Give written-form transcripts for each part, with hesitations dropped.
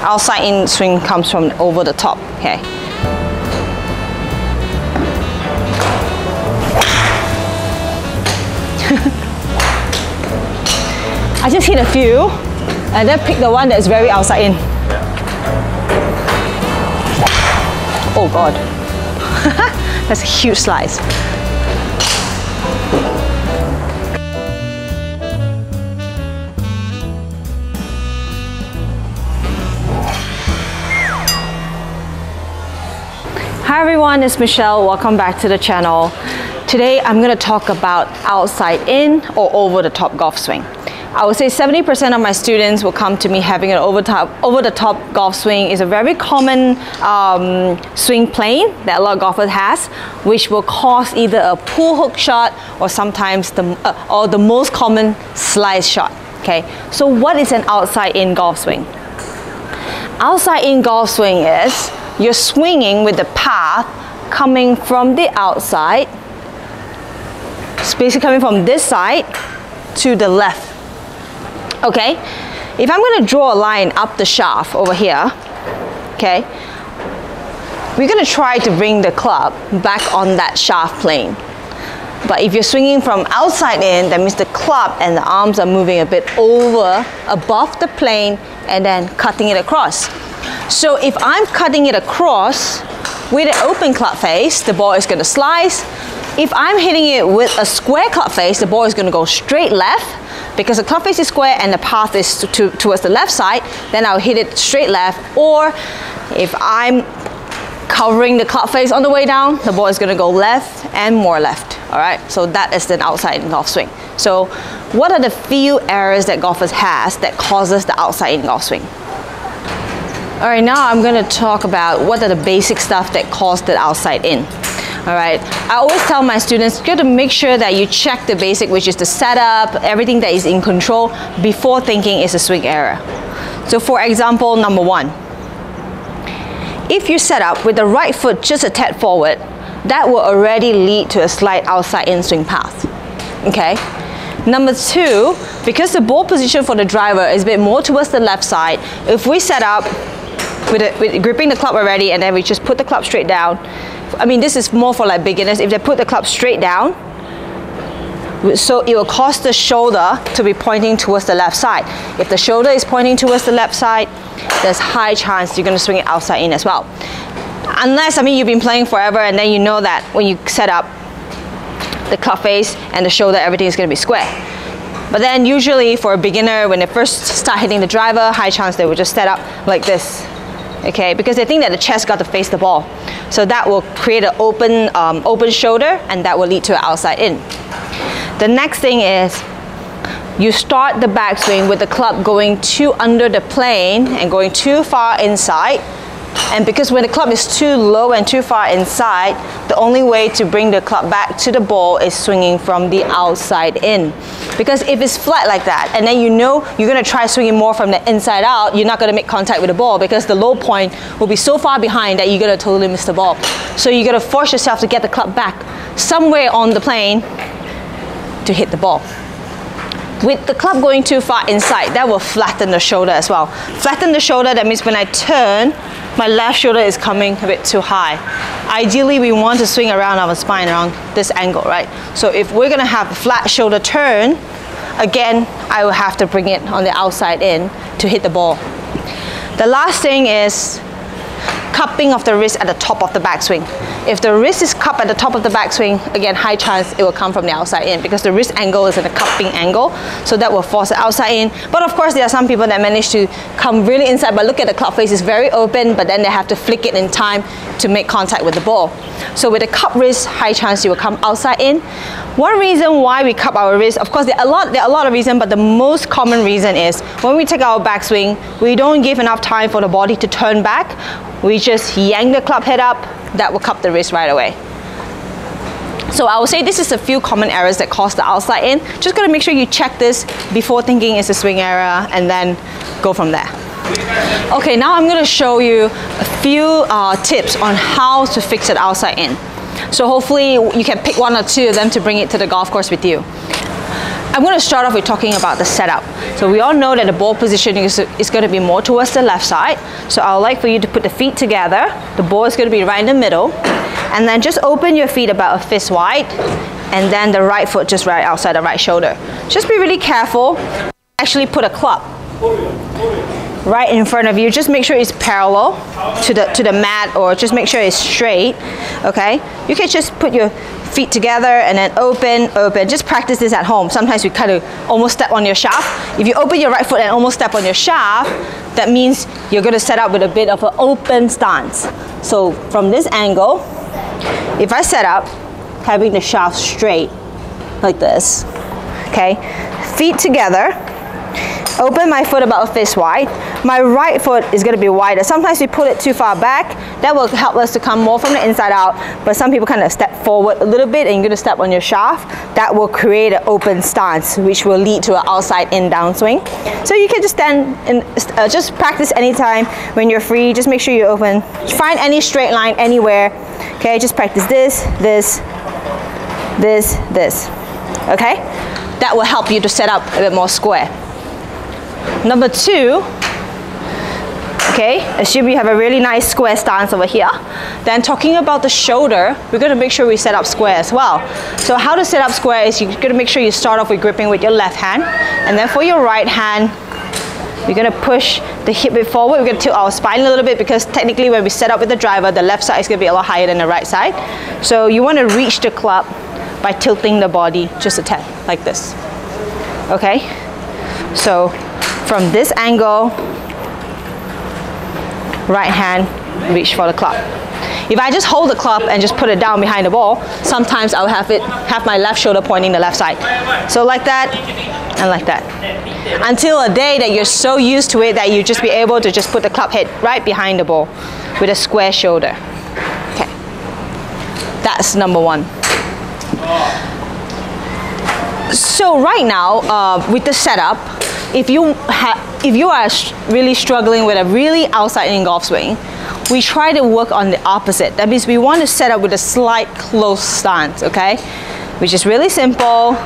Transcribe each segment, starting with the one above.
Outside in swing comes from over the top, okay? I just hit a few and then pick the one that's very outside in. Oh God, that's a huge slice. Hi everyone, it's Michelle. Welcome back to the channel. Today I'm going to talk about outside in or over the top golf swing. I would say 70% of my students will come to me having an over the top golf swing. Is a very common swing plane that a lot of golfers has, which will cause either a pull hook shot or sometimes the most common slice shot. Okay, so what is an outside in golf swing? Outside in golf swing is you're swinging with the path coming from the outside. It's basically coming from this side to the left. Okay, if I'm going to draw a line up the shaft over here, okay, we're going to try to bring the club back on that shaft plane. But if you're swinging from outside in, that means the club and the arms are moving a bit above the plane and then cutting it across. So if I'm cutting it across with an open club face, the ball is going to slice. If I'm hitting it with a square club face, the ball is going to go straight left. Because the club face is square and the path is towards the left side, then I'll hit it straight left. Or if I'm covering the club face on the way down, the ball is going to go left and more left. All right, so that is the outside in golf swing. So what are the few errors that golfers has that causes the outside in golf swing? All right, now I'm going to talk about what are the basic stuff that cause the outside in. All right, I always tell my students, you got to make sure that you check the basic, which is the setup, everything that is in control before thinking it's a swing error. So for example, number one, if you set up with the right foot just a tad forward, that will already lead to a slight outside in swing path. Okay. Number two, because the ball position for the driver is a bit more towards the left side, if we set up with gripping the club already and then we just put the club straight down, I mean, this is more for like beginners. If they put the club straight down, so it will cause the shoulder to be pointing towards the left side. If the shoulder is pointing towards the left side, there's high chance you're going to swing it outside in as well. Unless, I mean, you've been playing forever and then you know that when you set up the club face and the shoulder, everything is going to be square. But then usually for a beginner, when they first start hitting the driver, high chance they will just set up like this. Okay, because they think that the chest got to face the ball. So that will create an open shoulder and that will lead to an outside in. The next thing is you start the backswing with the club going too under the plane and going too far inside. And because when the club is too low and too far inside, the only way to bring the club back to the ball is swinging from the outside in. Because if it's flat like that, and then you know you're going to try swinging more from the inside out, you're not going to make contact with the ball because the low point will be so far behind that you're going to totally miss the ball. So you're going to force yourself to get the club back somewhere on the plane to hit the ball. With the club going too far inside, that will flatten the shoulder as well. Flatten the shoulder, that means when I turn, my left shoulder is coming a bit too high. Ideally, we want to swing around our spine around this angle, right? So if we're going to have a flat shoulder turn, again, I will have to bring it on the outside in to hit the ball. The last thing is cupping of the wrist at the top of the backswing. If the wrist is cupped at the top of the backswing, again, high chance it will come from the outside in because the wrist angle is at a cupping angle, so that will force the outside in. But of course, there are some people that manage to come really inside, but look at the club face, is very open, but then they have to flick it in time to make contact with the ball. So with a cup wrist, high chance you will come outside in. One reason why we cup our wrist, of course, there are a lot of reasons, but the most common reason is when we take our backswing, we don't give enough time for the body to turn back. We just yank the club head up, that will cup the wrist right away. So I would say this is a few common errors that cause the outside in. Just gotta make sure you check this before thinking it's a swing error and then go from there. Okay, now I'm gonna show you a few tips on how to fix it outside in. So hopefully you can pick one or two of them to bring it to the golf course with you. I'm going to start off with talking about the setup. So we all know that the ball positioning is going to be more towards the left side. So I would like for you to put the feet together. The ball is going to be right in the middle. And then just open your feet about a fist wide. And then the right foot just right outside the right shoulder. Just be really careful. Actually put a club right in front of you. Just make sure it's parallel to the mat, or just make sure it's straight. Okay? You can just put your feet together and then open. Just practice this at home. Sometimes you kind of almost step on your shaft. If you open your right foot and almost step on your shaft, that means you're going to set up with a bit of an open stance. So from this angle, if I set up, having the shaft straight like this, okay? Feet together. Open my foot about a fist wide. My right foot is going to be wider. Sometimes we put it too far back. That will help us to come more from the inside out. But some people kind of step forward a little bit and you're going to step on your shaft. That will create an open stance, which will lead to an outside in downswing. So you can just stand and just practice anytime when you're free. Just make sure you're open. Find any straight line anywhere. Okay, just practice this. Okay? That will help you to set up a bit more square. Number 2, okay, assume you have a really nice square stance over here. Then talking about the shoulder, we're going to make sure we set up square as well. So how to set up square is you're going to make sure you start off with gripping with your left hand. And then for your right hand, we're going to push the hip bit forward. We're going to tilt our spine a little bit because technically when we set up with the driver, the left side is going to be a lot higher than the right side. So you want to reach the club by tilting the body just a tad, like this. Okay? So from this angle, right hand, reach for the club. If I just hold the club and just put it down behind the ball, sometimes I'll have my left shoulder pointing the left side. So like that and like that. Until a day that you're so used to it that you just be able to just put the club head right behind the ball with a square shoulder. Okay. That's number 1. So right now, with the setup, if you are really struggling with a really outside-in golf swing, we try to work on the opposite. That means we want to set up with a slight close stance, okay? Which is really simple.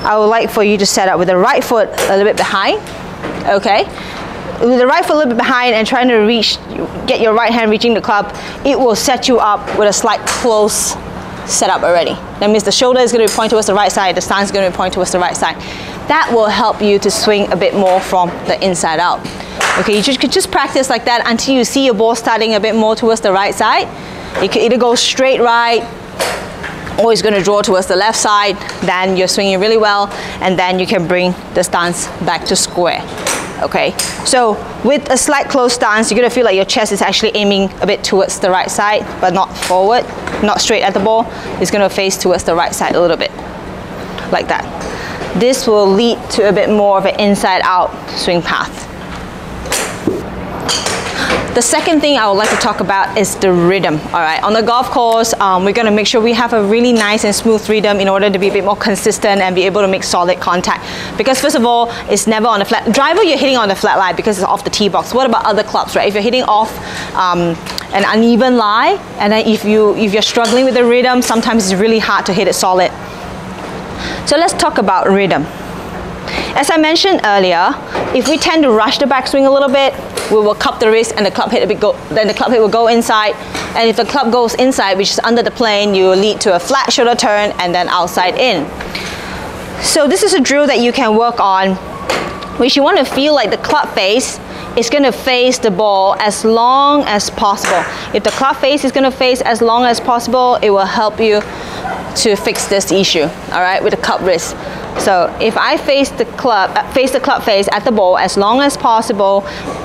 I would like for you to set up with the right foot a little bit behind, okay? With the right foot a little bit behind and trying to get your right hand reaching the club, it will set you up with a slight close setup already. That means the shoulder is going to be pointing towards the right side, the stance is going to be pointing towards the right side. That will help you to swing a bit more from the inside out. Okay, you could just practice like that until you see your ball starting a bit more towards the right side. It could either go straight right, or it's going to draw towards the left side. Then you're swinging really well, and then you can bring the stance back to square. Okay, so with a slight close stance, you're going to feel like your chest is actually aiming a bit towards the right side, but not forward, not straight at the ball. It's going to face towards the right side a little bit, like that. This will lead to a bit more of an inside-out swing path. The second thing I would like to talk about is the rhythm. All right, on the golf course, we're going to make sure we have a really nice and smooth rhythm in order to be a bit more consistent and be able to make solid contact. Because first of all, it's never on the flat driver. You're hitting on the flat lie because it's off the tee box. What about other clubs, right? If you're hitting off an uneven lie, and then if you're struggling with the rhythm, sometimes it's really hard to hit it solid. So let's talk about rhythm. As I mentioned earlier, if we tend to rush the backswing a little bit, we will cup the wrist and the club head then the club head will go inside. And if the club goes inside, which is under the plane, you will lead to a flat shoulder turn and then outside in. So this is a drill that you can work on, which you want to feel like the club face is going to face the ball as long as possible. If the club face is going to face as long as possible, it will help you to fix this issue, all right, with the cup wrist. So if I face the club face at the ball as long as possible,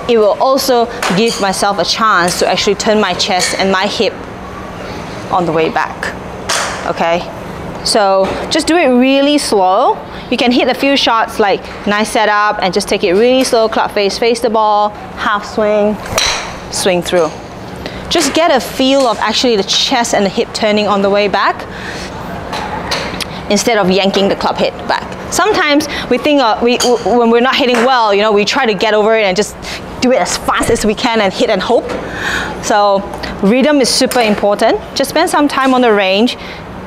it will also give myself a chance to actually turn my chest and my hip on the way back. Okay, so just do it really slow. You can hit a few shots like nice setup and just take it really slow. Club face the ball, half swing, swing through. Just get a feel of actually the chest and the hip turning on the way back, instead of yanking the club head back. Sometimes we think when we're not hitting well, you know, we try to get over it and just do it as fast as we can and hit and hope. So rhythm is super important. Just spend some time on the range.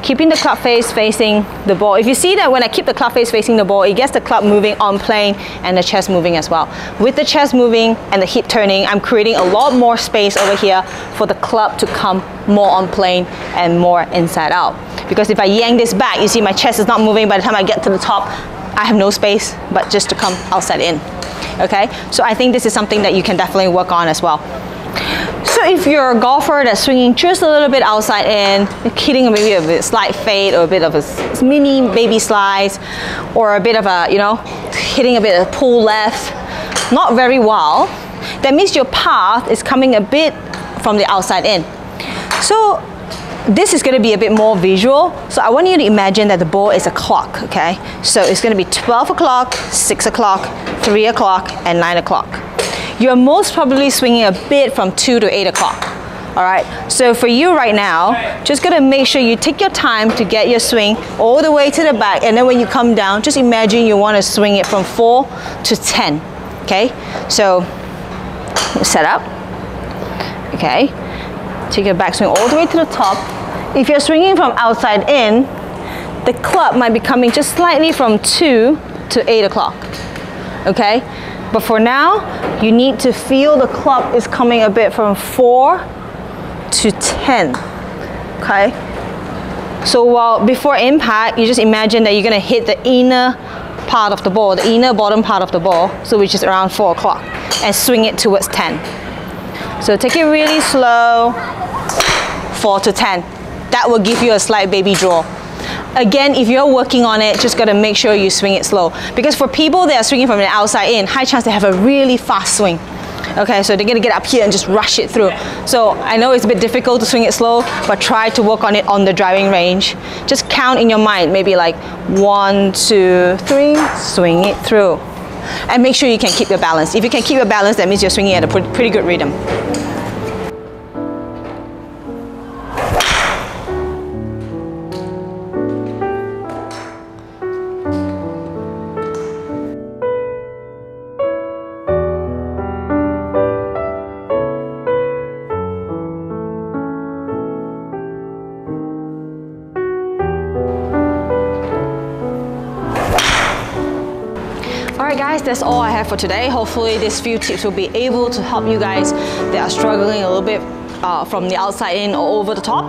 keeping the club face facing the ball. If you see that when I keep the club face facing the ball, it gets the club moving on plane and the chest moving as well. With the chest moving and the hip turning, I'm creating a lot more space over here for the club to come more on plane and more inside out. Because if I yank this back, you see my chest is not moving. By the time I get to the top, I have no space but just to come outside in. Okay, so I think this is something that you can definitely work on as well. So if you're a golfer that's swinging just a little bit outside in, hitting maybe a bit slight fade or a bit of a mini baby slice, or a bit of a, you know, hitting a bit of pull left, not very well, that means your path is coming a bit from the outside in. So this is going to be a bit more visual. So I want you to imagine that the ball is a clock, okay? So it's going to be 12 o'clock, 6 o'clock, 3 o'clock, and 9 o'clock. You're most probably swinging a bit from 2 to 8 o'clock. All right, so for you right now, just gonna make sure you take your time to get your swing all the way to the back, and then when you come down, just imagine you wanna swing it from 4 to 10, okay? So, set up, okay? Take your backswing all the way to the top. If you're swinging from outside in, the club might be coming just slightly from 2 to 8 o'clock, okay? But for now, you need to feel the club is coming a bit from 4 to 10, okay? So while before impact, you just imagine that you're gonna hit the inner part of the ball, the inner bottom part of the ball, so which is around 4 o'clock, and swing it towards 10. So take it really slow, 4 to 10. That will give you a slight baby draw. Again, if you're working on it, just gotta make sure you swing it slow. Because for people that are swinging from the outside in, high chance they have a really fast swing. Okay, so they're gonna get up here and just rush it through. So I know it's a bit difficult to swing it slow, but try to work on it on the driving range. Just count in your mind, maybe like 1, 2, 3, swing it through. And make sure you can keep your balance. If you can keep your balance, that means you're swinging at a pretty good rhythm. Alright guys, that's all I have for today. Hopefully these few tips will be able to help you guys that are struggling a little bit from the outside in or over the top.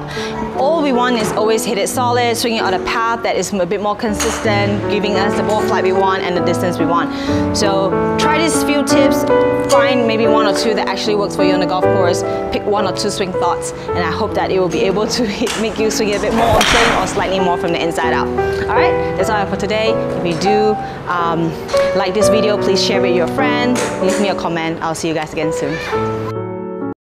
All we want is always hit it solid, swinging on a path that is a bit more consistent, giving us the ball flight we want and the distance we want. So try these few tips, find maybe 1 or 2 that actually works for you on the golf course, pick 1 or 2 swing thoughts, and I hope that it will be able to make you swing a bit more on plane or slightly more from the inside out. Alright, that's all I have for today. If you do like this video, please share it with your friends, leave me a comment. I'll see you guys again soon.